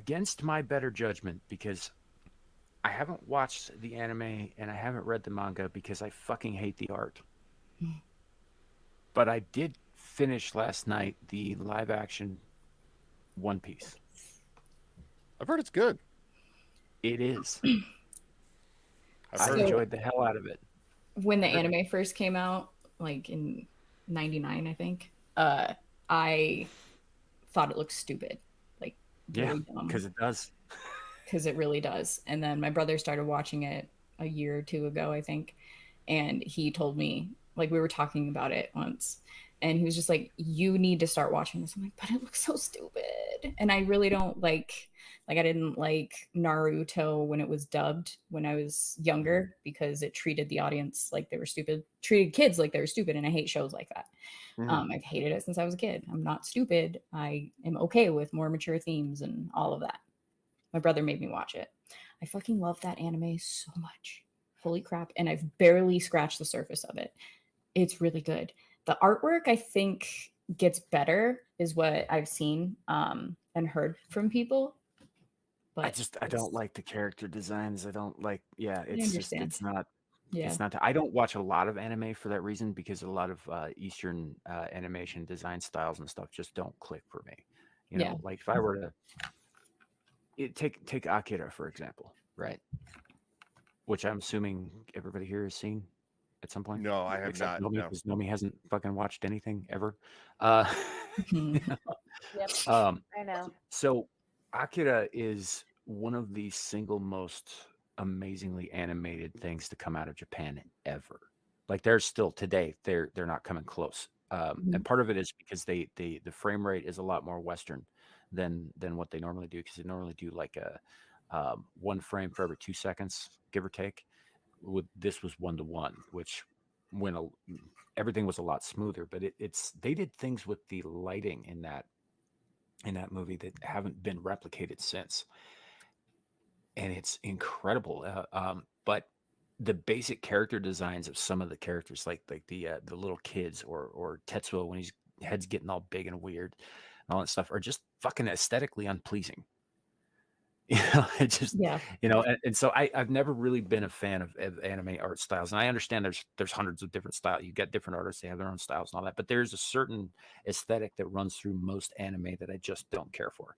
against my better judgment, because I haven't watched the anime and I haven't read the manga because I fucking hate the art. But I did finish last night the live action One Piece. I've heard it's good. It is. I've I heard it. enjoyed the hell out of it. When the anime first came out, like in '99, I think, I thought it looked stupid, like really dumb, because it does. because it really does. And then my brother started watching it a year or two ago, I think, and he told me, like, we were talking about it once, and he was just like, "You need to start watching this." I'm like, "But it looks so stupid," and I really don't like I didn't like Naruto when it was dubbed when I was younger because it treated the audience like they were stupid, treated kids like they were stupid, and I hate shows like that. I've hated it since I was a kid. I'm not stupid. I am okay with more mature themes and all of that. My brother made me watch it. I fucking love that anime so much. Holy crap. And I've barely scratched the surface of it. It's really good. The artwork, I think, gets better, is what I've seen and heard from people. But I don't like the character designs. I don't like, it's just, understand. it's not, Yeah. it's not, I don't watch a lot of anime for that reason, because a lot of Eastern animation design styles and stuff just don't click for me. You know, Yeah. like if I were to take Akira, for example, right? Which I'm assuming everybody here has seen at some point. No, I have Except not. Nomi, No. because Nomi hasn't fucking watched anything ever. Uh, Yep, um, I know. so Akira is one of the single most amazingly animated things to come out of Japan ever. Like there's still today, they're not coming close. And part of it is because the frame rate is a lot more Western than what they normally do, because they normally do like a one frame for every 2 seconds, give or take. With this was 1-to-1, which when everything was a lot smoother. But it's they did things with the lighting in that movie that haven't been replicated since, and it's incredible. But the basic character designs of some of the characters, like the little kids, or Tetsuo when his head's getting all big and weird, and all that stuff, are just fucking aesthetically unpleasing. It just, Yeah. and so I've never really been a fan of anime art styles, and I understand there's hundreds of different styles. You get different artists; they have their own styles and all that. But there's a certain aesthetic that runs through most anime that I just don't care for.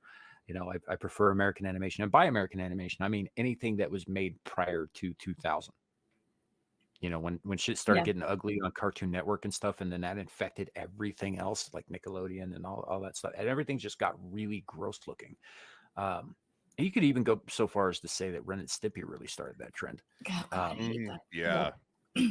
I prefer American animation, and by American animation, I mean anything that was made prior to 2000. When shit started getting ugly on Cartoon Network and stuff, and then that infected everything else, like Nickelodeon and all that stuff, and everything just got really gross looking. You could even go so far as to say that Ren and Stimpy really started that trend. God, I hate that. Yeah. This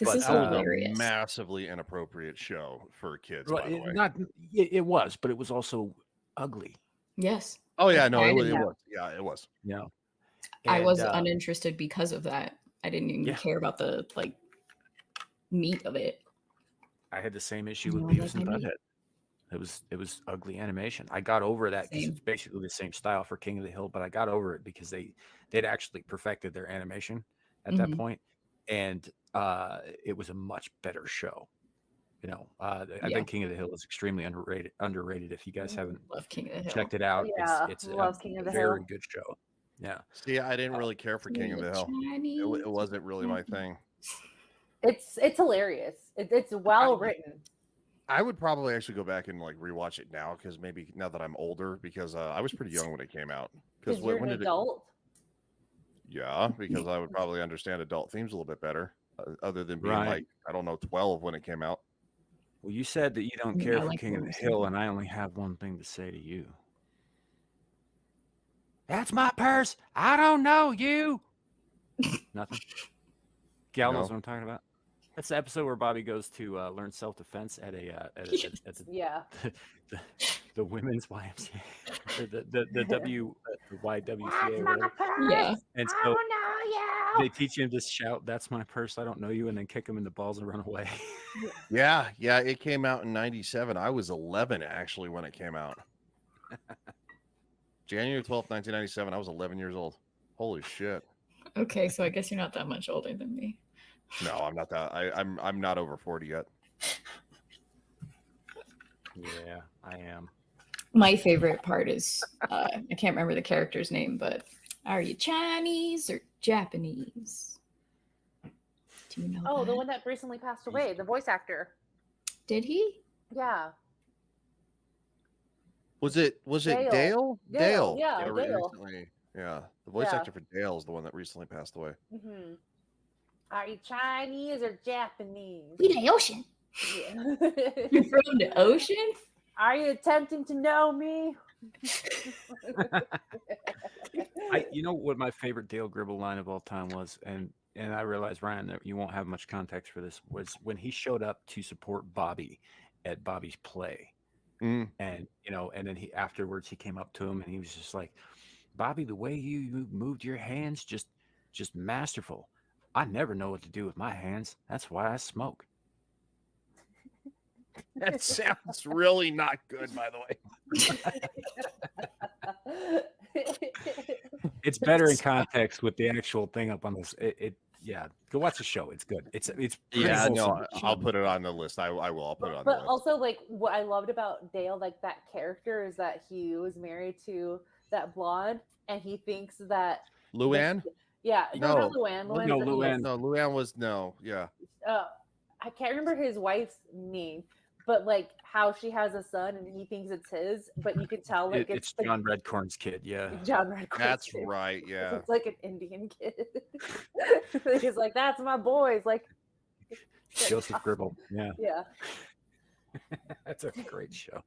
is That was a hilarious. massively inappropriate show for kids, by the way. It was, but it was also ugly. Yes. Oh yeah, no, it was. Yeah. Yeah, it was. I was uninterested because of that. I didn't even Yeah. care about the meat of it. I had the same issue with No, Beavis and like I Butthead. It was ugly animation. I got over that because Same. it's basically the same style for King of the Hill, but I got over it because they'd actually perfected their animation at that point, and it was a much better show. I think King of the Hill is extremely underrated. If you guys haven't Love King of the Hill. checked it out, Yeah, it's love King of the very Hill. good show. Yeah. See, I didn't really care for King of the Hill. It wasn't really my thing. It's hilarious. It's well written. I would probably actually go back and rewatch it now, because maybe now that I'm older, because I was pretty young when it came out. Because you're an adult. Yeah, because I would probably understand adult themes a little bit better, other than being Right. 12 when it came out. Well, you said that you don't Yeah, care I for like King of the those Hill, too. and I only have one thing to say to you. That's my purse. I don't know you. Nothing. Gal knows No. what I'm talking about. That's the episode where Bobby goes to learn self-defense at Yeah. the women's YMCA, or the YWCA, or My whatever. purse. Yeah. And I so don't know they teach him to shout, "That's my purse. I don't know you," and then kick him in the balls and run away. Yeah, it came out in 97. I was 11 actually when it came out. January 12th, 1997. I was 11 years old. Holy shit. Okay, so I guess you're not that much older than me. No, I'm not that. I'm not over 40 yet. Yeah, I am. My favorite part is I can't remember the character's name, but are you Chinese or Japanese? Do you know Oh, that? the one that recently passed away, the voice actor. Did he? Yeah. Was it Dale. Dale? Dale, yeah, Yeah, Dale. recently. Yeah, the voice Yeah. actor for Dale is the one that recently passed away. Mm-hmm. Are you Chinese or Japanese? We the ocean. Yeah. You're from the ocean? Are you attempting to know me? You know what my favorite Dale Gribble line of all time was, and I realize, Ryan, that you won't have much context for this, was when he showed up to support Bobby at Bobby's play. Mm. And and then he afterwards he came up to him and he was just like, Bobby, the way you moved your hands, just masterful. I never know what to do with my hands. That's why I smoke. That sounds really not good, by the way. It's better in context with the actual thing up on this. Yeah, go watch the show. It's good. It's pretty Yeah, no, wholesome. I'll put it on the list. I will. I'll put it on the But list. also, like, what I loved about Dale, like that character, is that he was married to that blonde, and he thinks that Luann? Yeah, No. not Luann. No, Luann. No, Luann was yeah. I can't remember his wife's name, but like how she has a son and he thinks it's his, but you can tell like it's John Redcorn's kid. Yeah, John Redcorn's That's kid. right. Yeah, It's like an Indian kid. He's like, that's my boy. Like Joseph Gribble. Yeah, yeah. That's a great show.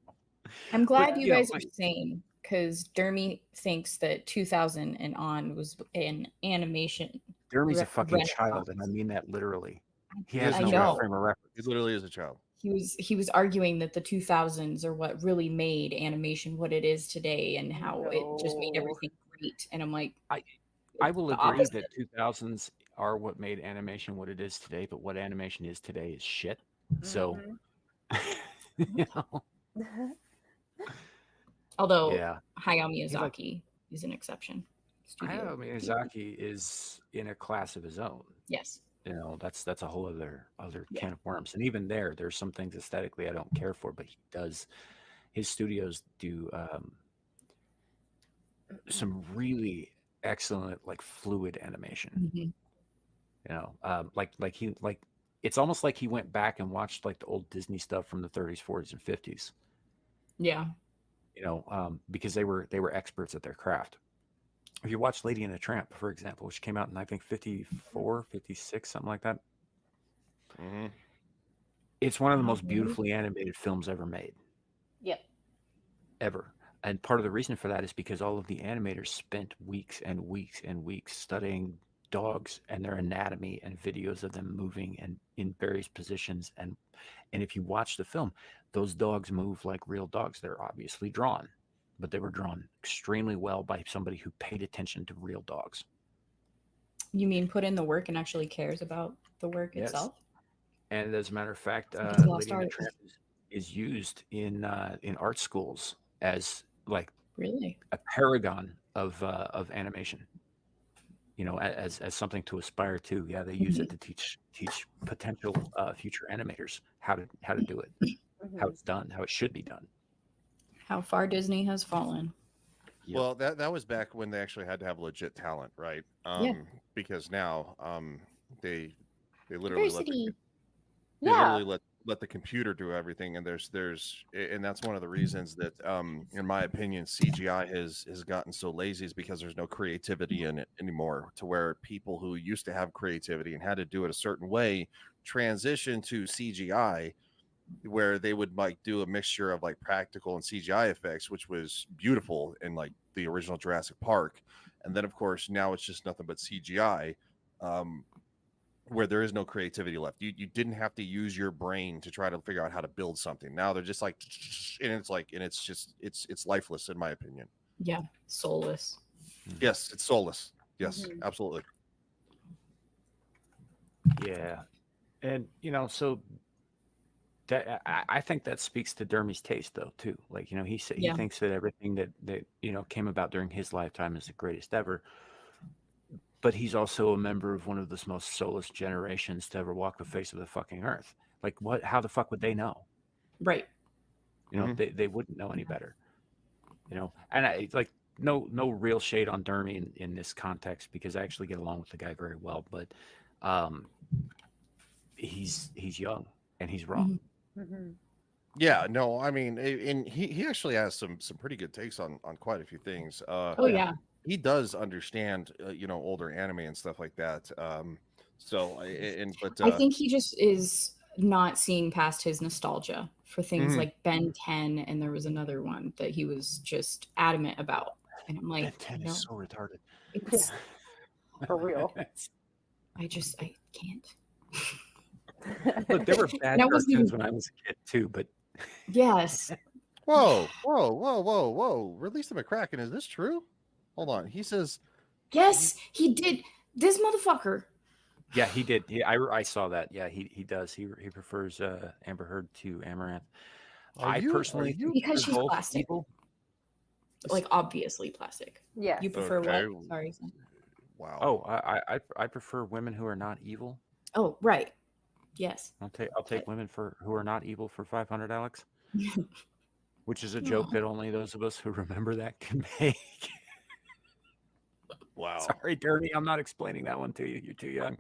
I'm glad But, you guys are sane, because Dermy thinks that 2000 and on was an animation. Dermy's a fucking child, and I mean that literally. He has I no know. frame of reference. he literally is a child. He was arguing that the 2000s are what really made animation what it is today, and how it just made everything great. And I'm like, I will the agree opposite. that 2000s are what made animation what it is today, but what animation is today is shit. So, you know, although yeah, Hayao Miyazaki is an exception. Hayao Miyazaki is in a class of his own. Yes. You know, that's a whole other can of worms. And even there's some things aesthetically I don't care for, but his studios do some really excellent, like, fluid animation. Mhm. You know, like it's almost like he went back and watched like the old Disney stuff from the 30s, 40s, and 50s. Yeah. You know, because they were experts at their craft. If you watch Lady and the Tramp, for example, which came out in I think 54, 56, something like that. Mm-hmm. It's one of the most beautifully animated films ever made. Yep. Ever. And part of the reason for that is because all of the animators spent weeks and weeks and weeks studying dogs and their anatomy and videos of them moving and in various positions. And if you watch the film, those dogs move like real dogs. They're obviously drawn, but they were drawn extremely well by somebody who paid attention to real dogs. You mean put in the work and actually cares about the work itself? And as a matter of fact, Because Lady and the Tramp is used in art schools as like really a paragon of animation. You know, as something to aspire to. Yeah, they use it to teach potential future animators how to do it, how it's done, how it should be done. How far Disney has fallen. Yep. Well, that was back when they actually had to have legit talent, right? Because now they literally let the computer do everything, and and that's one of the reasons that in my opinion CGI has gotten so lazy, is because there's no creativity in it anymore, to where people who used to have creativity and had to do it a certain way transition to CGI, where they would like do a mixture of like practical and CGI effects, which was beautiful in like the original Jurassic Park. And then of course now it's just nothing but CGI, where there is no creativity left. You didn't have to use your brain to try to figure out how to build something. Now they're just like, and it's just it's lifeless, in my opinion. Yeah, soulless. Yes, it's soulless. Yes, absolutely. Yeah, and you know, so that I think that speaks to Dermy's taste, though, too. Like, you know, he thinks that everything that you know came about during his lifetime is the greatest ever. But he's also a member of one of the most soulless generations to ever walk the face of the fucking earth. Like, what? How the fuck would they know? Right. You know, they wouldn't know any better. you know, and I like no real shade on Dermy in this context because I actually get along with the guy very well, but he's young and he's wrong. Mhm. Yeah, no, I mean, and he actually has some pretty good takes on quite a few things. Oh yeah. He does understand, older anime and stuff like that. I think he just is not seeing past his nostalgia for things Mhm. like Ben 10, and there was another one that he was just adamant about. And I'm Ben like, 10 no, is so retarded. it's For real. I can't. Look, there were bad That wasn't cartoons even when I was a kid too, but yes. Whoa, whoa, whoa, whoa, whoa! Release the McCracken. Is this true? Hold on. He says, Yes, he did. This motherfucker. yeah, he did. I saw that. Yeah, he does. He prefers Amber Heard to Amaranth. I personally think Because they're she's both plastic. evil. Like obviously plastic. Yes. You prefer Okay. what? Sorry. wow. Oh, I prefer women who are not evil. Oh, right. Yes. I'll take women who are not evil for 500, Alex. Which is a joke Oh. that only those of us who remember that can make. Wow. Sorry, Dermy, I'm not explaining that one to you. You're too young.